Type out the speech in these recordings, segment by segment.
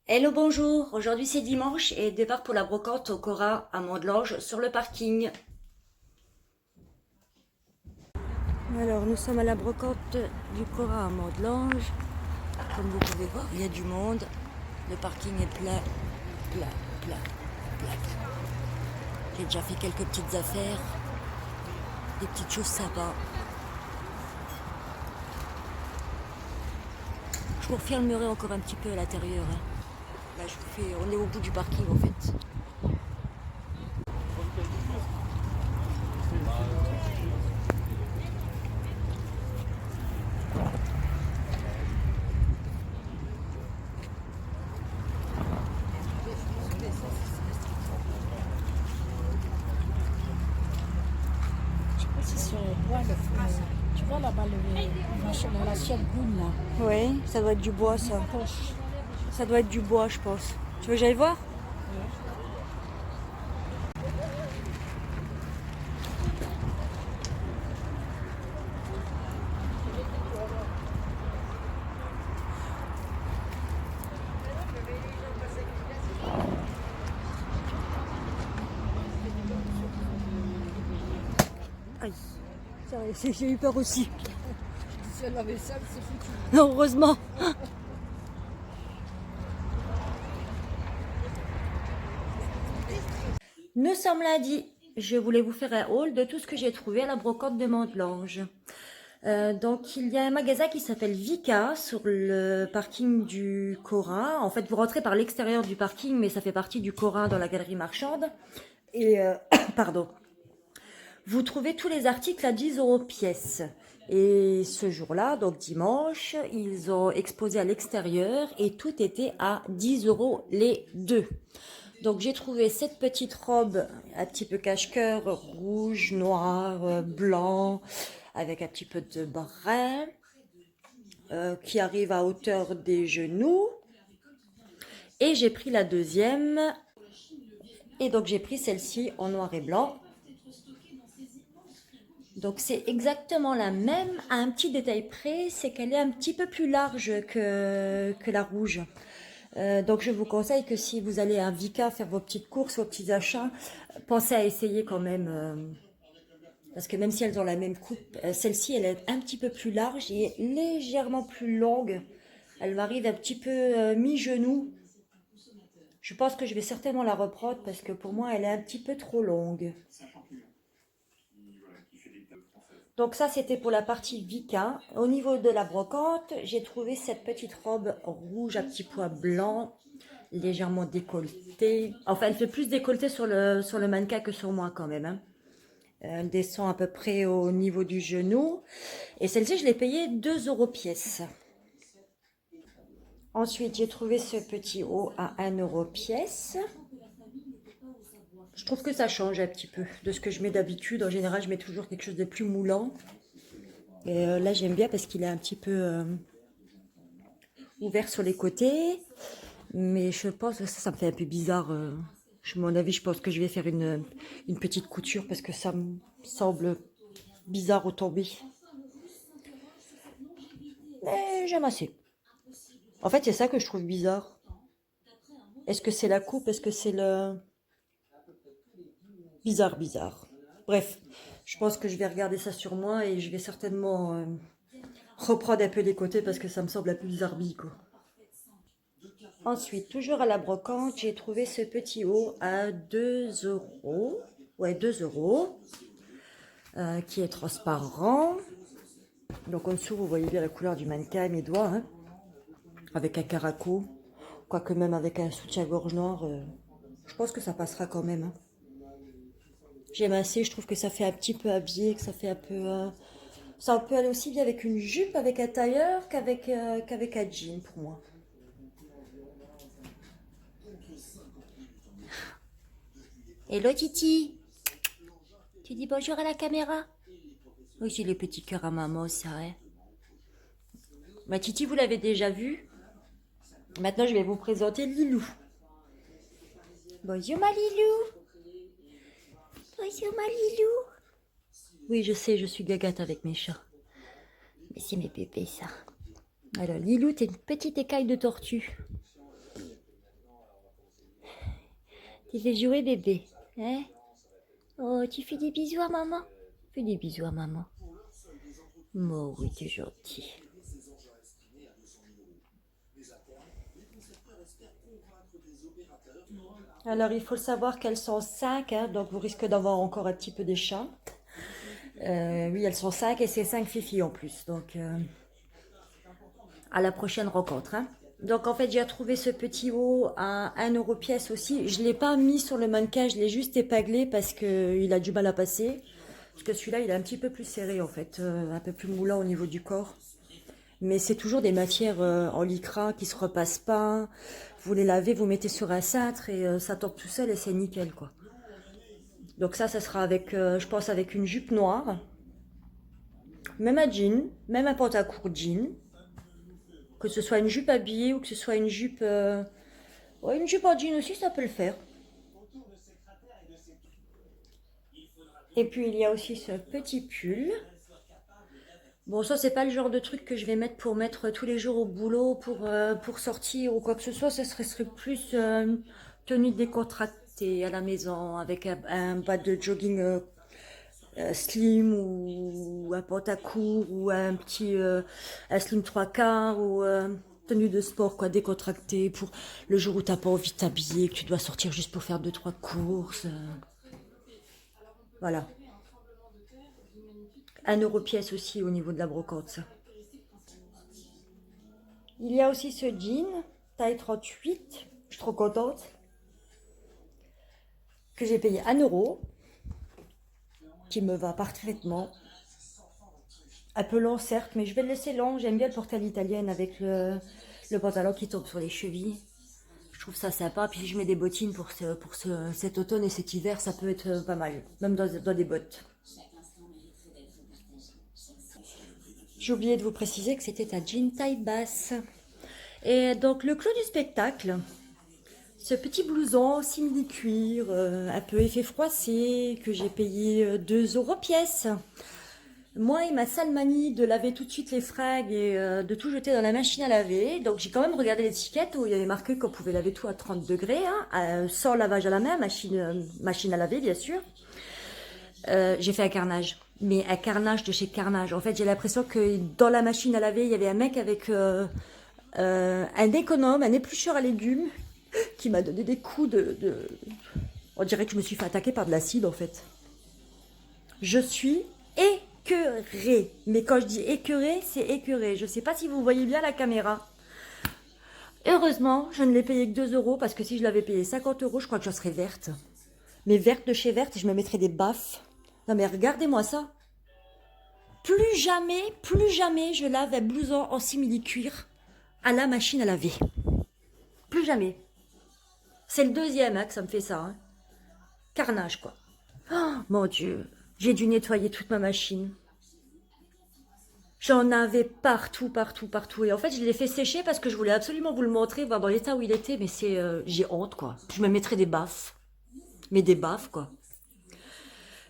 Hello, bonjour. Aujourd'hui c'est dimanche et départ pour la brocante au Cora à Mondelange sur le parking. Alors nous sommes à la brocante du Cora à Mondelange. Comme vous pouvez voir, il y a du monde. Le parking est plein, plein, plein, plein. J'ai déjà fait quelques petites affaires, des petites choses sympas. Je vous refilmerai encore un petit peu à l'intérieur, hein. Là on est au bout du parking en fait. Si c'est bois, tu vois là-bas, le machin dans l'assiette brune là, Oui, ça doit être du bois ça. poche. Ça doit être du bois je pense. Tu veux que j'aille voir? Aïe, j'ai eu peur aussi. Si elle avait ça, c'est foutu. Non, heureusement. Nous sommes lundi. Je voulais vous faire un haul de tout ce que j'ai trouvé à la brocante de Mondelange. Donc, il y a un magasin qui s'appelle Vika sur le parking du Corin. En fait, vous rentrez par l'extérieur du parking, mais ça fait partie du Corin dans la galerie marchande. Et, pardon. Vous trouvez tous les articles à 10 € pièce. Et ce jour-là, donc dimanche, ils ont exposé à l'extérieur et tout était à 10 € les deux. Donc j'ai trouvé cette petite robe un petit peu cache-cœur, rouge, noir, blanc, avec un petit peu de brun, qui arrive à hauteur des genoux. Et j'ai pris la deuxième, et donc j'ai pris celle-ci en noir et blanc. Donc c'est exactement la même, à un petit détail près, c'est qu'elle est un petit peu plus large que la rouge. Donc je vous conseille que si vous allez à Vika faire vos petites courses, vos petits achats, pensez à essayer quand même. Parce que même si elles ont la même coupe, celle-ci elle est un petit peu plus large et légèrement plus longue. Elle m'arrive un petit peu mi-genou. Je pense que je vais certainement la reprendre parce que pour moi elle est un petit peu trop longue. Donc ça, c'était pour la partie Vika. Au niveau de la brocante, j'ai trouvé cette petite robe rouge à petits pois blancs, légèrement décolletée. Enfin, elle fait plus décolletée sur le mannequin que sur moi quand même, hein. Elle descend à peu près au niveau du genou. Et celle-ci, je l'ai payée 2 € pièce. Ensuite, j'ai trouvé ce petit haut à 1 € pièce. Je trouve que ça change un petit peu de ce que je mets d'habitude. En général, je mets toujours quelque chose de plus moulant. Et là, j'aime bien parce qu'il est un petit peu ouvert sur les côtés. Mais je pense que ça me fait un peu bizarre. À mon avis, je pense que je vais faire une petite couture parce que ça me semble bizarre au tombé. Mais j'aime assez. En fait, c'est ça que je trouve bizarre. Est-ce que c'est la coupe? Est-ce que c'est le... Bizarre, bizarre. Bref, je pense que je vais regarder ça sur moi et je vais certainement reprendre un peu les côtés parce que ça me semble un peu bizarre, quoi. Ensuite, toujours à la brocante, j'ai trouvé ce petit haut à 2 €. Ouais, 2 €. Qui est transparent. Donc en dessous, vous voyez bien la couleur du mannequin, mes doigts, hein, avec un caraco. Quoique même avec un soutien-gorge noir, je pense que ça passera quand même, hein. J'aime assez, je trouve que ça fait un petit peu habillé, que ça fait un peu... ça peut aller aussi bien avec une jupe, avec un tailleur, qu'avec un jean pour moi. Hello Titi, tu dis bonjour à la caméra? Oui, c'est les petits cœurs à maman, ça, hein. Ma Titi, vous l'avez déjà vu. Maintenant, je vais vous présenter Lilou. Bonjour ma Lilou. Bonjour ma Lilou. Oui, je sais, je suis gagate avec mes chats. Mais c'est mes bébés, ça. Alors, Lilou, t'es une petite écaille de tortue. Tu fais jouer bébé, hein? Oh, tu fais des bisous à maman? Fais des bisous à maman. Oh oui, t'es gentil. Alors, il faut le savoir qu'elles sont 5, hein, donc vous risquez d'avoir encore un petit peu des chats. Oui, elles sont 5 et c'est 5 filles en plus. Donc, à la prochaine rencontre. Hein. Donc, en fait, j'ai trouvé ce petit haut à 1 € pièce aussi. Je ne l'ai pas mis sur le mannequin, je l'ai juste épinglé parce qu'il a du mal à passer. Parce que celui-là, il est un petit peu plus serré en fait, un peu plus moulant au niveau du corps. Mais c'est toujours des matières en lycra qui se repassent pas. Vous les lavez, vous mettez sur un cintre et ça tombe tout seul et c'est nickel quoi. Donc ça sera avec, je pense, avec une jupe noire. Même un jean, même un pantacourt jean. Que ce soit une jupe habillée ou que ce soit une jupe... ouais, une jupe en jean aussi, ça peut le faire. Et puis il y a aussi ce petit pull. Bon, ça, c'est pas le genre de truc que je vais mettre pour mettre tous les jours au boulot, pour sortir ou quoi que ce soit. Ça serait plus tenue décontractée à la maison avec un bas de jogging slim ou un pantacourt ou un slim 3/4 ou tenue de sport quoi, décontractée pour le jour où t'as pas envie de t'habiller, que tu dois sortir juste pour faire 2-3 courses. Voilà. 1 € pièce aussi au niveau de la brocante, ça. Il y a aussi ce jean, taille 38, je suis trop contente, que j'ai payé 1 €, qui me va parfaitement. Un peu long certes, mais je vais le laisser long, j'aime bien le porter à l'italienne avec le pantalon qui tombe sur les chevilles. Je trouve ça sympa, puis si je mets des bottines pour cet automne et cet hiver, ça peut être pas mal, même dans des bottes. J'ai oublié de vous préciser que c'était un jean taille basse. Et donc le clou du spectacle, ce petit blouson simili-cuir, un peu effet froissé, que j'ai payé 2 € pièce. Moi et ma sale manie de laver tout de suite les fringues et de tout jeter dans la machine à laver. Donc j'ai quand même regardé l'étiquette où il y avait marqué qu'on pouvait laver tout à 30 degrés, hein, sans lavage à la main, machine à laver bien sûr. J'ai fait un carnage. Mais un carnage de chez Carnage. En fait, j'ai l'impression que dans la machine à laver, il y avait un mec avec un économe, un éplucheur à légumes, qui m'a donné des coups On dirait que je me suis fait attaquer par de l'acide, en fait. Je suis écœurée. Mais quand je dis écœurée, c'est écœurée. Je ne sais pas si vous voyez bien la caméra. Heureusement, je ne l'ai payé que 2 € parce que si je l'avais payé 50 €, je crois que je serais verte. Mais verte de chez verte, je me mettrais des baffes. Non mais regardez-moi ça. Plus jamais je lave un blouson en simili-cuir à la machine à laver. Plus jamais. C'est le deuxième que ça me fait ça. Hein. Carnage quoi. Oh mon Dieu, j'ai dû nettoyer toute ma machine. J'en avais partout. Et en fait, je l'ai fait sécher parce que je voulais absolument vous le montrer, voir dans l'état où il était. Mais j'ai honte quoi. Je me mettrais des baffes. Mais des baffes quoi.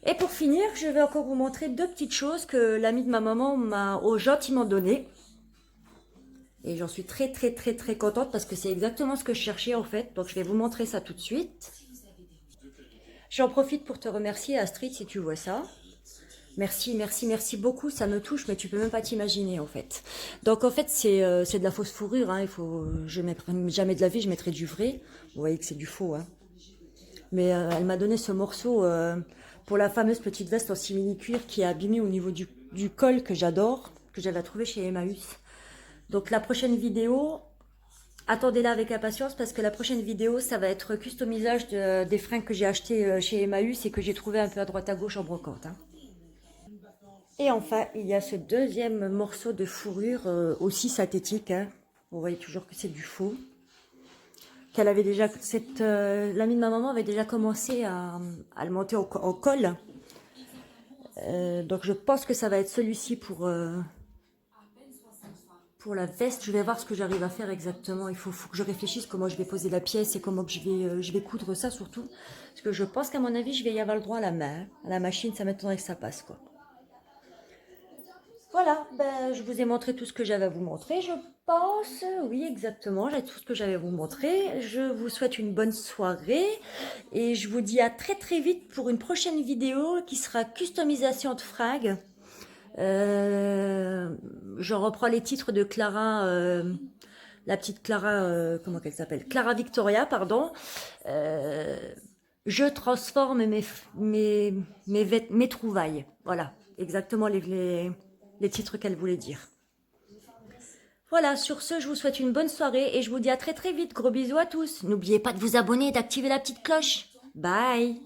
Et pour finir, je vais encore vous montrer 2 petites choses que l'ami de ma maman m'a gentiment donné. Et j'en suis très contente parce que c'est exactement ce que je cherchais en fait. Donc je vais vous montrer ça tout de suite. J'en profite pour te remercier Astrid si tu vois ça. Merci beaucoup, ça me touche, mais tu peux même pas t'imaginer en fait. Donc en fait c'est de la fausse fourrure, hein. Je ne mettrai jamais de la vie, je mettrai du vrai. Vous voyez que c'est du faux, hein. Mais elle m'a donné ce morceau pour la fameuse petite veste en simili-cuir qui est abîmée au niveau du col que j'adore, que j'avais trouvé chez Emmaüs. Donc la prochaine vidéo, attendez-la avec impatience parce que la prochaine vidéo, ça va être customisage des fringues que j'ai achetées chez Emmaüs et que j'ai trouvé un peu à droite à gauche en brocante. Hein. Et enfin, il y a ce deuxième morceau de fourrure aussi synthétique. Hein. Vous voyez toujours que c'est du faux. Qu'elle avait déjà, l'amie de ma maman avait déjà commencé à le monter en col. Donc je pense que ça va être celui-ci pour la veste. Je vais voir ce que j'arrive à faire exactement. Il faut que je réfléchisse comment je vais poser la pièce et comment que je vais coudre ça surtout. Parce que je pense qu'à mon avis, je vais y avoir le droit à la main. À la machine, ça m'étonnerait que ça passe quoi. Voilà, ben, je vous ai montré tout ce que j'avais à vous montrer, je pense. Oui, exactement, j'ai tout ce que j'avais à vous montrer. Je vous souhaite une bonne soirée et je vous dis à très très vite pour une prochaine vidéo qui sera customisation de frag. Je reprends les titres de Clara, la petite Clara, comment qu'elle s'appelle? Clara Victoria, pardon. Euh, je transforme mes trouvailles. Voilà, exactement les titres qu'elle voulait dire. Voilà, sur ce, je vous souhaite une bonne soirée et je vous dis à très très vite. Gros bisous à tous. N'oubliez pas de vous abonner et d'activer la petite cloche. Bye!